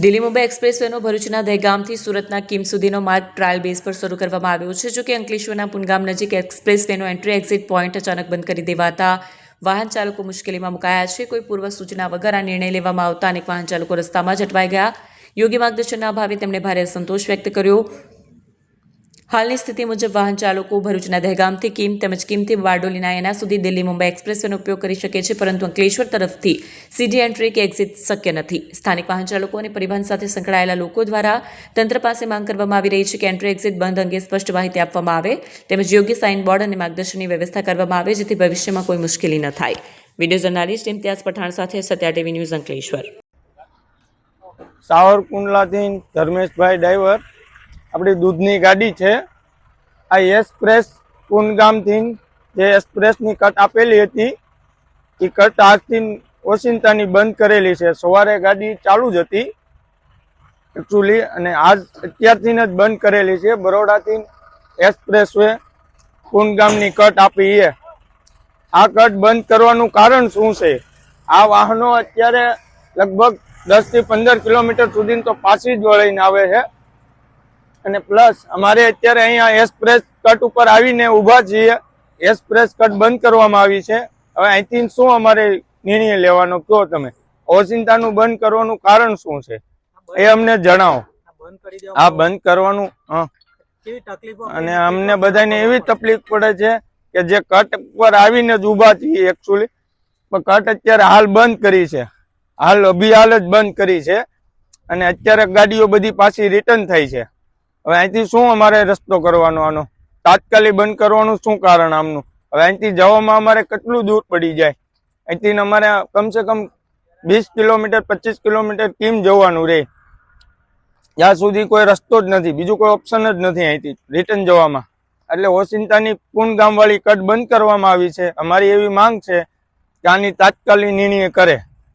દિલ્હી મુંબઈ એક્સપ્રેસવેનો ભરૂચના દહેગામથી સુરતના કિમ સુધીનો માર્ગ ટ્રાયલ બેઝ પર શરૂ કરવામાં આવ્યો છે. જો કે અંકલેશ્વરના પુનગામ નજીક એક્સપ્રેસવેનો એન્ટ્રી એક્ઝિટ પોઈન્ટ અચાનક બંધ કરી દેવાતા વાહન ચાલકો મુશ્કેલીમાં મુકાયા છે. કોઈ પૂર્વ સૂચના વગર આ નિર્ણય લેવામાં આવતા અનેક વાહન ચાલકો રસ્તામાં જ અટવાઈ ગયા. યોગ્ય માર્ગદર્શનના અભાવે તેમણે ભારે અસંતોષ વ્યક્ત કર્યો. હાલની સ્થિતિ મુજબ વાહન ચાલકો ભરૂચના દહેગામથી કિમ તેમજ કિમથી બારડોલીના એના સુધી દિલ્હી મુંબઈ એક્સપ્રેસવેનો ઉપયોગ કરી શકે છે, પરંતુ અંકલેશ્વર તરફથી સીધી એન્ટ્રી કે એક્ઝિટ શક્ય નથી. સ્થાનિક વાહન ચાલકો અને પરિવહન સાથે સંકળાયેલા લોકો દ્વારા તંત્ર પાસે માંગ કરવામાં આવી રહી છે કે એન્ટ્રી એક્ઝિટ બંધ અંગે સ્પષ્ટ માહિતી આપવામાં આવે તેમજ યોગ્ય સાઇન બોર્ડ અને માર્ગદર્શનની વ્યવસ્થા કરવામાં આવે, જેથી ભવિષ્યમાં કોઈ મુશ્કેલી ન થાય. વિડીયો જર્નાલિસ્ટ ઇમ્તિયાઝ પઠાણ સાથે સત્યા ટીવી ન્યૂઝ અંકલેશ્વર. સાવરકુંડલાથી ધર્મેશભાઈ ડ્રાઈવર. આપણી દૂધની ગાડી છે. આ એક્સપ્રેસ પુનગામથી જે એક્સપ્રેસની કટ આપેલી હતી એ કટ આજથી ઓચિંતાની બંધ કરેલી છે. સવારે ગાડી ચાલુ જ હતી એકચ્યુઅલી, અને આજ અત્યારથી જ બંધ કરેલી છે. બરોડાથી એક્સપ્રેસ વે પુનગામની કટ આપી છે. આ કટ બંધ કરવાનું કારણ શું છે? આ વાહનો અત્યારે લગભગ 10 થી 15 કિલોમીટર સુધી તો પાછી જ વળીને આવે છે. અને પ્લસ અમારે અત્યારે અહીંયા એક્સપ્રેસ કટ ઉપર આવીને ઊભા છીએ. એક્સપ્રેસ કટ બંધ કરવામાં આવી છે. હવે અહીંથી શું અમારે નિર્ણય લેવાનો કહો તમે? ઓચિંતાનું બંધ કરવાનું કારણ શું છે એ અમને જણાવો. આ બંધ કરવાનું અને અમને બધાને એવી તકલીફ પડે છે કે જે કટ ઉપર આવીને જ ઊભા છીએ એકચ્યુઅલી, પણ કટ અત્યારે હાલ બંધ કરી છે. હાલ અભિહાલ જ બંધ કરી છે અને અત્યારે ગાડીઓ બધી પાછી રિટર્ન થઈ છે. હવે અહીંથી શું અમારે રસ્તો કરવાનો? આનો તાત્કાલિક બંધ કરવાનું શું કારણ આમનું? હવે અહીંથી જવામાં અમારે કેટલું દૂર પડી જાય? અહીંથી અમારે કમસે કમ 20 કિલોમીટર 25 કિલોમીટર કેમ જવાનું રહે? જ્યાં સુધી કોઈ રસ્તો જ નથી, બીજું કોઈ ઓપ્શન જ નથી અહીંથી રિટર્ન જવામાં. એટલે ઓચિંતાની પુનગામ વાળી કટ બંધ કરવામાં આવી છે. અમારી એવી માંગ છે કે આની તાત્કાલિક નિર્ણય કરે.